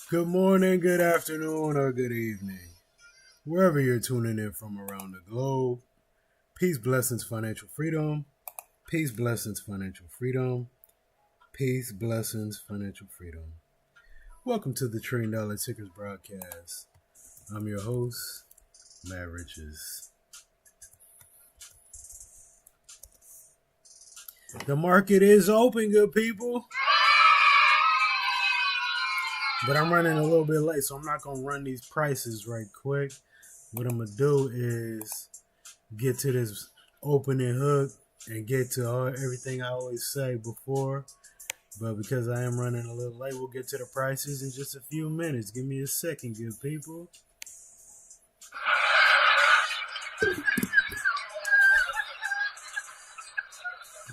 Good morning, good afternoon, or good evening. Wherever you're tuning in from around the globe, peace, blessings, financial freedom. Peace, blessings, financial freedom. Peace, blessings, financial freedom. Welcome to the Trillion Dollar Tickers broadcast. I'm your host, Matt Riches. The market is open, good people. But I'm running a little bit late, so I'm not going to run these prices right quick. What I'm going to do is get to this opening hook and get to everything I always say before. But because I am running a little late, we'll get to the prices in just a few minutes. Give me a second, good people.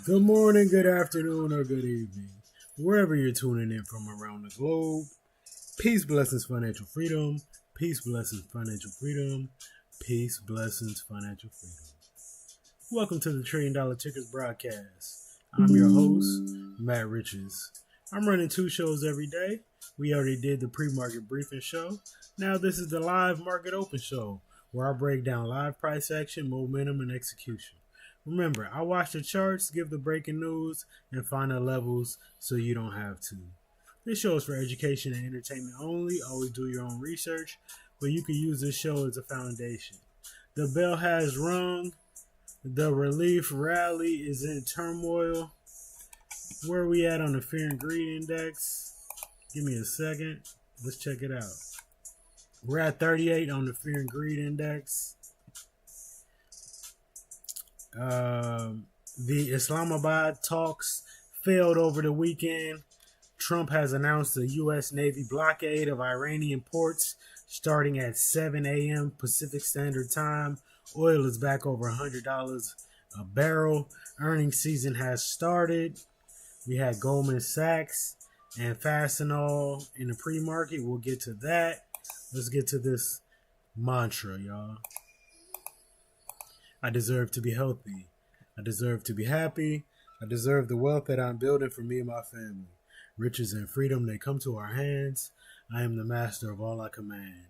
Good morning, good afternoon, or good evening. Wherever you're tuning in from around the globe. Peace, blessings, financial freedom. Peace, blessings, financial freedom. Peace, blessings, financial freedom. Welcome to the Trillion Dollar Tickers broadcast. I'm your host, Matt Riches. I'm running 2 shows every day. We already did the pre-market briefing show. Now this is the live market open show, where I break down live price action, momentum, and execution. Remember, I watch the charts, give the breaking news, and find the levels so you don't have to. This show is for education and entertainment only. Always do your own research, but you can use this show as a foundation. The bell has rung. The relief rally is in turmoil. Where are we at on the fear and greed index? Give me a second. Let's check it out. We're at 38 on the fear and greed index. The Islamabad talks failed over the weekend. Trump has announced a U.S. Navy blockade of Iranian ports starting at 7 a.m. Pacific Standard Time. Oil is back over $100 a barrel. Earnings season has started. We had Goldman Sachs and Fastenal in the pre-market. We'll get to that. Let's get to this mantra, y'all. I deserve to be healthy. I deserve to be happy. I deserve the wealth that I'm building for me and my family. Riches and freedom, they come to our hands. I am the master of all I command.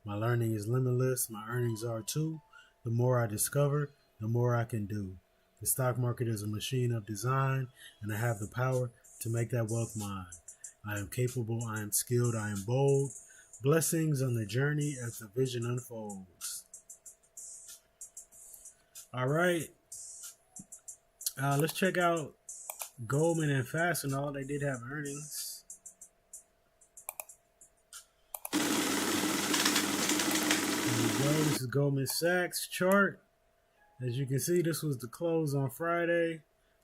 My learning is limitless. My earnings are too. The more I discover, the more I can do. The stock market is a machine of design, and I have the power to make that wealth mine. I am capable, I am skilled, I am bold. Blessings on the journey as the vision unfolds. All right. Let's check out Goldman and Fastenal. They did have earnings. Here we go. This is Goldman Sachs chart. As you can see, this was the close on Friday.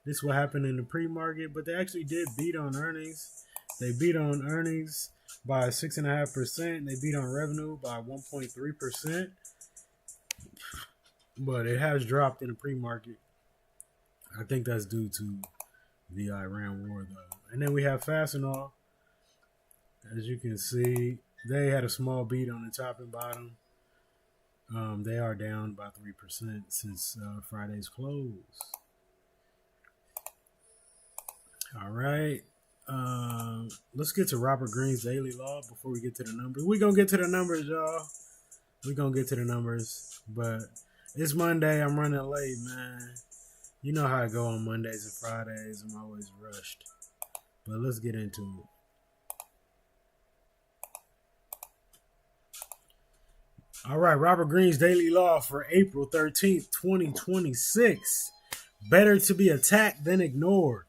This is what happened in the pre-market, but they actually did beat on earnings. They beat on earnings by 6.5%. They beat on revenue by 1.3%. But it has dropped in the pre-market. I think that's due to the Iran war, though. And then we have Fastenal. As you can see, they had a small beat on the top and bottom. They are down by 3% since Friday's close. All right. Let's get to Robert Greene's daily law before we get to the numbers. We're going to get to the numbers, y'all. We're going to get to the numbers. But it's Monday. I'm running late, man. You know how I go on Mondays and Fridays. I'm always rushed. But let's get into it. All right, Robert Greene's daily law for April 13th, 2026. Better to be attacked than ignored.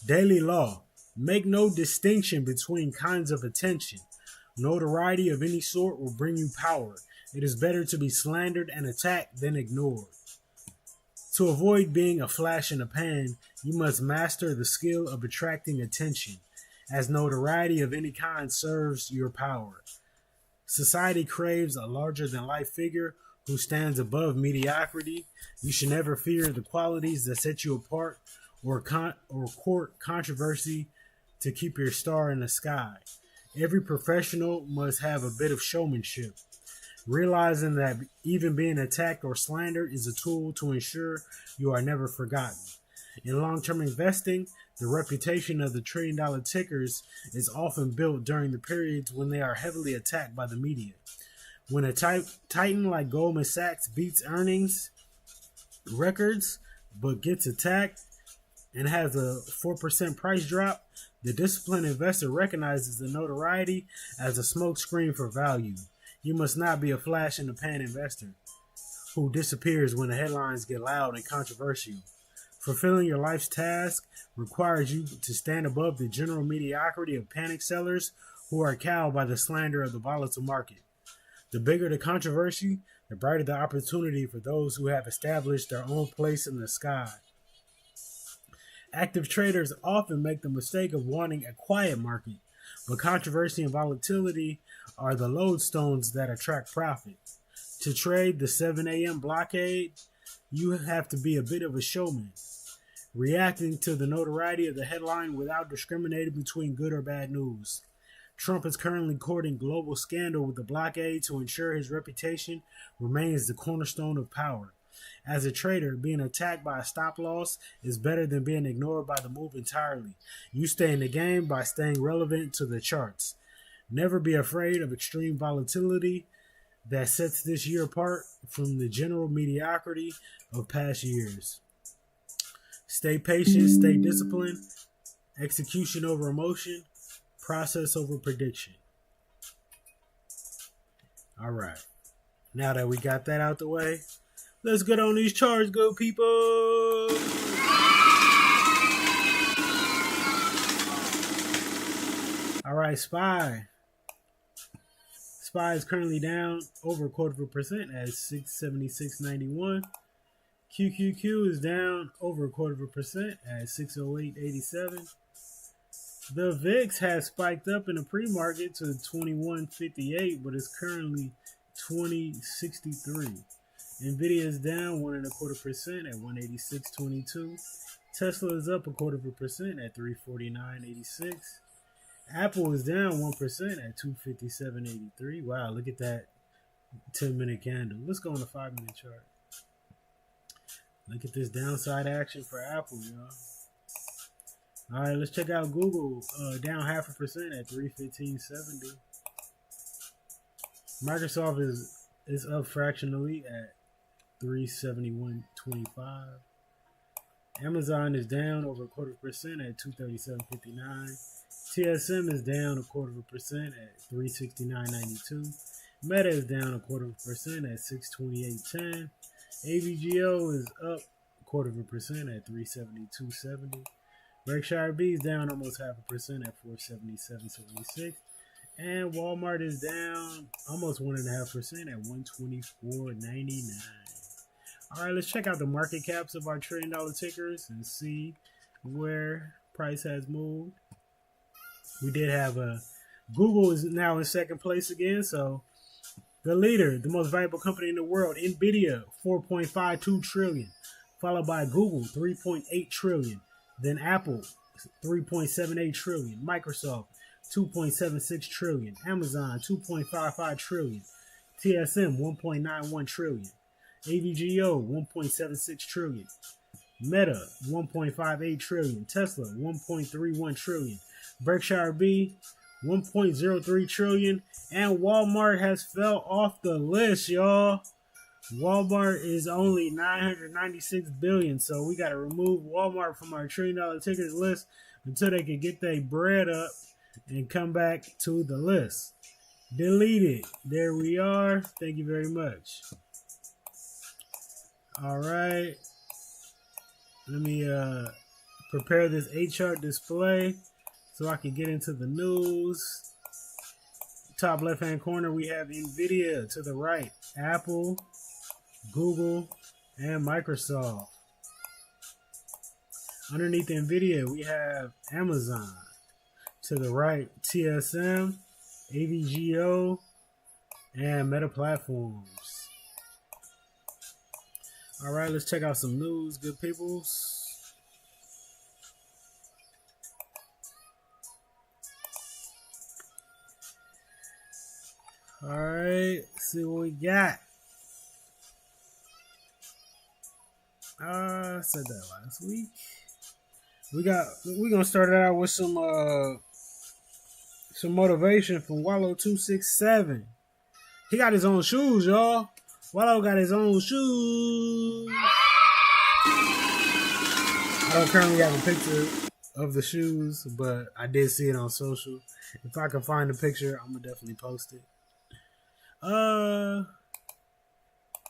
Daily law. Make no distinction between kinds of attention. Notoriety of any sort will bring you power. It is better to be slandered and attacked than ignored. To avoid being a flash in the pan, you must master the skill of attracting attention, as notoriety of any kind serves your power. Society craves a larger-than-life figure who stands above mediocrity. You should never fear the qualities that set you apart or court controversy to keep your star in the sky. Every professional must have a bit of showmanship, realizing that even being attacked or slandered is a tool to ensure you are never forgotten. In long-term investing, The reputation of the trillion-dollar tickers is often built during the periods when they are heavily attacked by the media. When a titan like Goldman Sachs beats earnings records but gets attacked and has a 4% price drop, the disciplined investor recognizes the notoriety as a smokescreen for value. You must not be a flash in the pan investor who disappears when the headlines get loud and controversial. Fulfilling your life's task requires you to stand above the general mediocrity of panic sellers who are cowed by the slander of the volatile market. The bigger the controversy, the brighter the opportunity for those who have established their own place in the sky. Active traders often make the mistake of wanting a quiet market, but controversy and volatility are the lodestones that attract profit. To trade the 7 a.m. blockade, you have to be a bit of a showman, reacting to the notoriety of the headline without discriminating between good or bad news. Trump is currently courting global scandal with the blockade to ensure his reputation remains the cornerstone of power. As a trader, being attacked by a stop loss is better than being ignored by the move entirely. You stay in the game by staying relevant to the charts. Never be afraid of extreme volatility that sets this year apart from the general mediocrity of past years. Stay patient, stay disciplined, execution over emotion, process over prediction. All right. Now that we got that out the way, let's get on these charts, good people. All right, SPY. SPY is currently down over 0.25% at 676.91. QQQ is down over 0.25% at 608.87. The VIX has spiked up in the pre-market to 2158, but is currently 2063. NVIDIA is down 1.25% at 186.22. Tesla is up 0.25% at 349.86. Apple is down 1% at 257.83. Wow, look at that 10-minute candle. Let's go on the 5-minute chart. Look at this downside action for Apple, y'all. All right, let's check out Google, down 0.5% at 315.70. Microsoft is up fractionally at 371.25. Amazon is down over 0.25% at 237.59. TSM is down 0.25% at 369.92. Meta is down 0.25% at 628.10. AVGO is up 0.25% at 372.70. brk.b is down almost 0.5% at 477.76. And Walmart is down almost 1.5% at 124.99. All right, let's check out the market caps of our $1 trillion tickers and see where price has moved. We did have Google is now in second place again. So the leader, the most valuable company in the world, NVIDIA, 4.52 trillion, followed by Google, 3.8 trillion. Then Apple, 3.78 trillion. Microsoft, 2.76 trillion. Amazon, 2.55 trillion. TSM, 1.91 trillion. AVGO, 1.76 trillion. Meta, 1.58 trillion. Tesla, 1.31 trillion. brk.b, 1.03 trillion. And Walmart has fell off the list, y'all. Walmart is only 996 billion, so we got to remove Walmart from our $1 trillion tickers list until they can get their bread up and come back to the list. Delete it. There we are. Thank you very much. All right. Let me prepare this 8-chart display so I can get into the news. Top left-hand corner, we have NVIDIA. To the right, Apple, Google, and Microsoft. Underneath NVIDIA, we have Amazon. To the right, TSM, AVGO, and Meta Platforms. All right, let's check out some news, good peoples. All right, see what we got. I said that last week. We're gonna start it out with some motivation from Wallow267. He got his own shoes, y'all. Wallow got his own shoes. I don't currently have a picture of the shoes, but I did see it on social. If I can find the picture, I'm gonna definitely post it.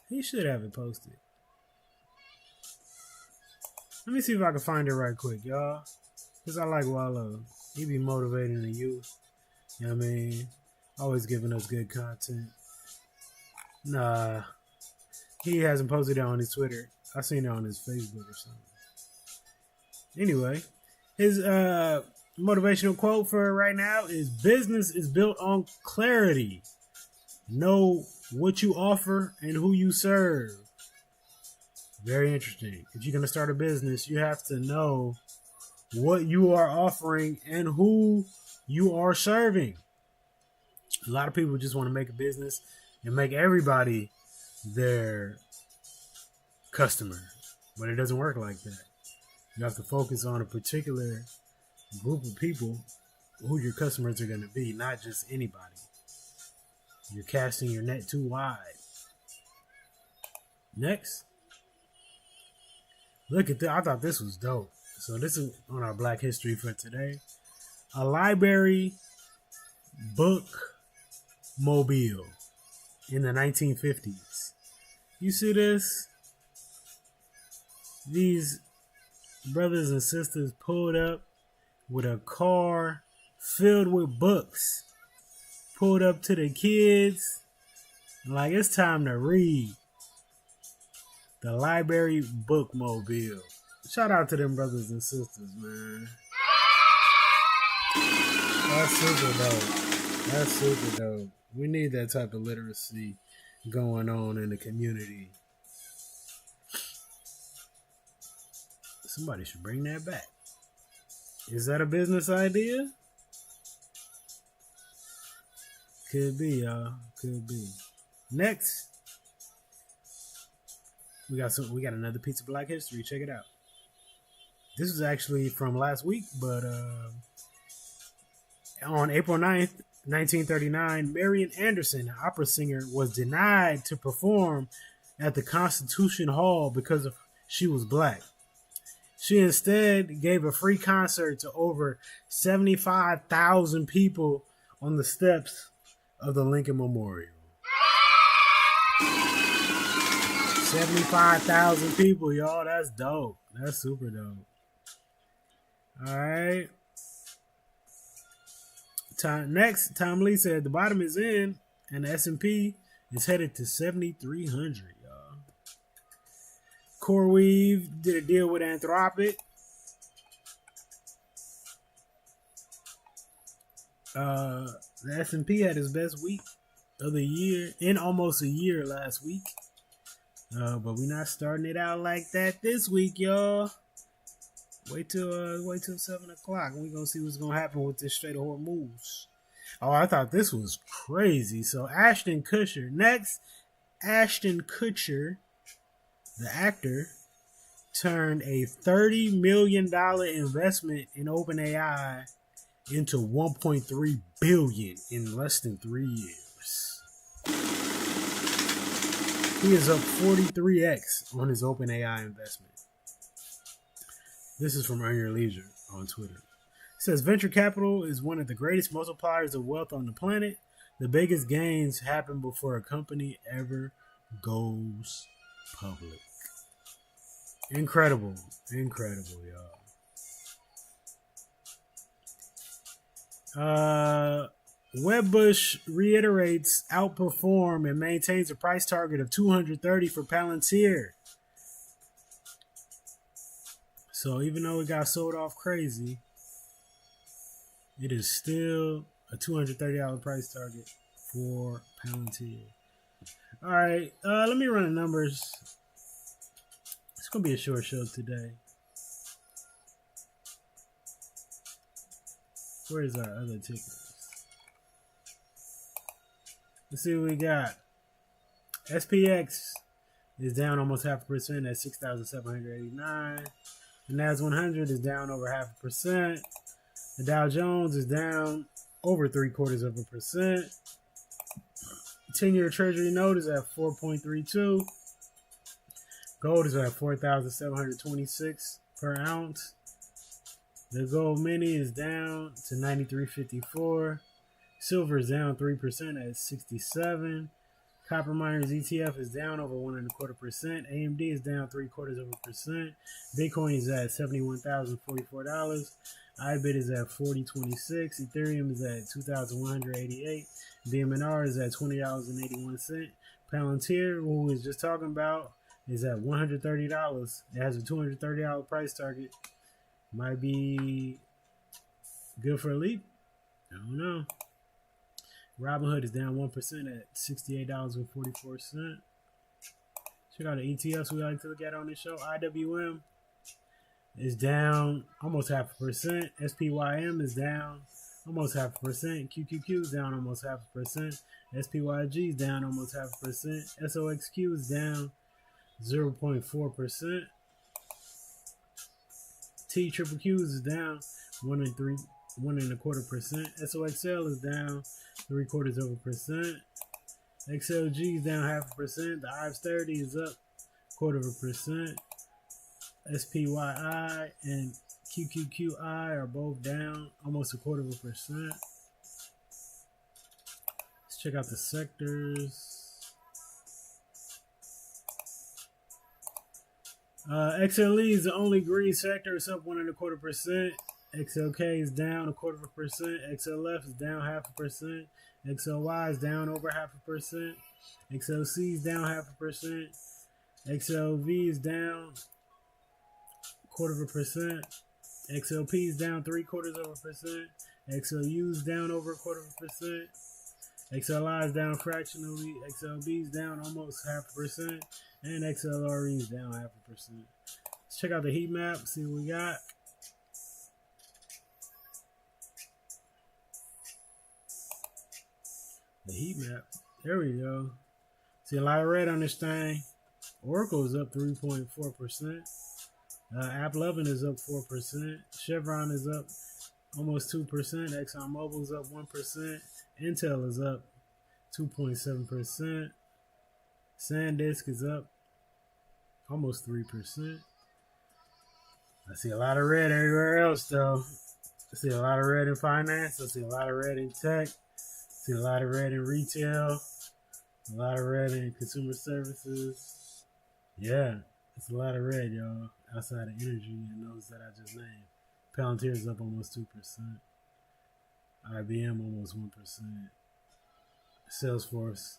He should have it posted. Let me see if I can find it right quick, y'all. Because I like Wallow. He be motivating the youth. You know what I mean? Always giving us good content. Nah. He hasn't posted it on his Twitter. I seen it on his Facebook or something. Anyway, his motivational quote for right now is, business is built on clarity. Know what you offer and who you serve. Very interesting. If you're going to start a business, you have to know what you are offering and who you are serving. A lot of people just want to make a business and make everybody their customer, but it doesn't work like that. You have to focus on a particular group of people who your customers are going to be, not just anybody. You're casting your net too wide. Next. Look at that. I thought this was dope. So this is on our Black History for today. A library book mobile in the 1950s. You see this? These brothers and sisters pulled up with a car filled with books. Pulled up to the kids. Like, it's time to read. The library bookmobile. Shout out to them brothers and sisters, man. That's super dope. That's super dope. We need that type of literacy going on in the community. Somebody should bring that back. Is that a business idea? Could be, y'all. Could be. Next, we got another piece of Black History. Check it out. This is actually from last week, but on April 9th, 1939, Marian Anderson, an opera singer, was denied to perform at the Constitution Hall because she was black. She instead gave a free concert to over 75,000 people on the steps of the Lincoln Memorial. 75,000 people, y'all. That's dope. That's super dope. All right. Next, Tom Lee said the bottom is in and the S&P is headed to 7,300, y'all. CoreWeave did a deal with Anthropic. The S&P had its best week of the year in almost a year last week. But we're not starting it out like that this week, y'all. Wait till 7 o'clock, and we're gonna see what's gonna happen with this Strait of Hormuz. Oh, I thought this was crazy. So Ashton Kutcher, next, Ashton Kutcher, the actor, turned a $30 million investment in OpenAI into $1.3 billion in less than 3 years. He is up 43x on his OpenAI investment. This is from Earn Your Leisure on Twitter. It says, venture capital is one of the greatest multipliers of wealth on the planet. The biggest gains happen before a company ever goes public. Incredible. Incredible, y'all. Wedbush reiterates outperform and maintains a price target of $230 for Palantir. So even though it got sold off crazy, it is still a $230 price target for Palantir. All right, let me run the numbers. It's going to be a short show today. Where's our other tickers? Let's see what we got. SPX is down almost 0.5% at 6,789. The NAS 100 is down over 0.5%. The Dow Jones is down over 0.75%. 10-year Treasury note is at 4.32. Gold is at 4,726 per ounce. The gold mini is down to 93.54. Silver is down 3% at 67. Copper miners ETF is down over 1.25%. AMD is down 0.75%. Bitcoin is at $71,044. IBIT is at 40.26. Ethereum is at 2,188. BMNR is at $20.81. Palantir, who we was just talking about, is at $130. It has a $230 price target. Might be good for a leap. I don't know. Robinhood is down 1% at $68.44. Check out the ETFs we like to look at on this show. IWM is down almost 0.5%. SPYM is down almost 0.5%. QQQ is down almost 0.5%. SPYG is down almost 0.5%. SOXQ is down 0.4%. TQQQ is down 1.25%. SOXL is down 0.75%. XLG is down 0.5%. The IVES 30 is up 0.25%. SPYI and QQQI are both down almost 0.25%. Let's check out the sectors. XLE is the only green sector. It's up 1.25%. XLK is down 0.25%. XLF is down 0.5%. XLY is down over 0.5%. XLC is down 0.5%. XLV is down 0.25%. XLP is down 0.75%. XLU is down over 0.25%. XLI is down fractionally. XLB is down almost 0.5%. And XLRE is down 0.5%. Let's check out the heat map, see what we got. The heat map. There we go. See a lot of red on this thing. Oracle is up 3.4%. AppLovin is up 4%. Chevron is up almost 2%. ExxonMobil is up 1%. Intel is up 2.7%. SanDisk is up almost 3%. I see a lot of red everywhere else, though. I see a lot of red in finance. I see a lot of red in tech. I see a lot of red in retail. A lot of red in consumer services. Yeah, it's a lot of red, y'all, outside of energy and those that I just named. Palantir is up almost 2%. IBM almost 1%. Salesforce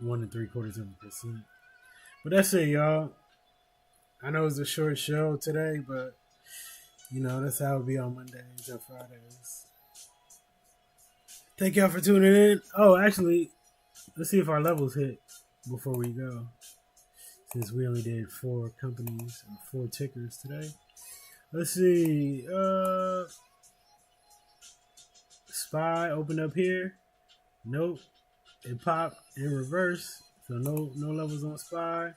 1.75%. But that's it, y'all. I know it's a short show today, but you know that's how it be on Mondays and Fridays. Thank y'all for tuning in. Oh, actually, let's see if our levels hit before we go. Since we only did 4 companies or 4 tickers today. Let's see. SPY opened up here. Nope. It popped in reverse. So no levels on SPY.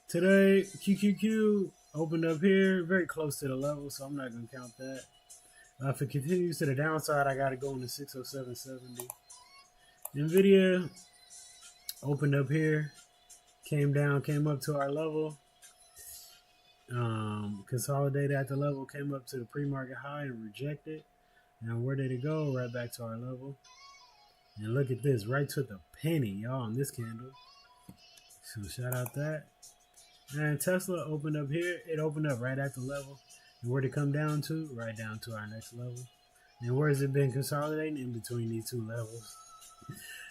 Today, QQQ opened up here. Very close to the level, so I'm not going to count that. If it continues to the downside, I got to go into 607.70. NVIDIA opened up here. Came down, came up to our level. Consolidated at the level, came up to the pre-market high and rejected. Now where did it go? Right back to our level. And look at this, right to the penny, y'all, on this candle. So shout out that. And Tesla opened up here. It opened up right at the level. And where'd it come down to? Right down to our next level. And where has it been consolidating? In between these 2 levels.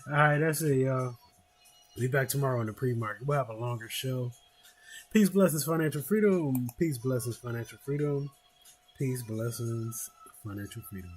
All right, that's it, y'all. Be back tomorrow on the pre-market. We'll have a longer show. Peace, blessings, financial freedom. Peace, blessings, financial freedom. Peace, blessings, financial freedom.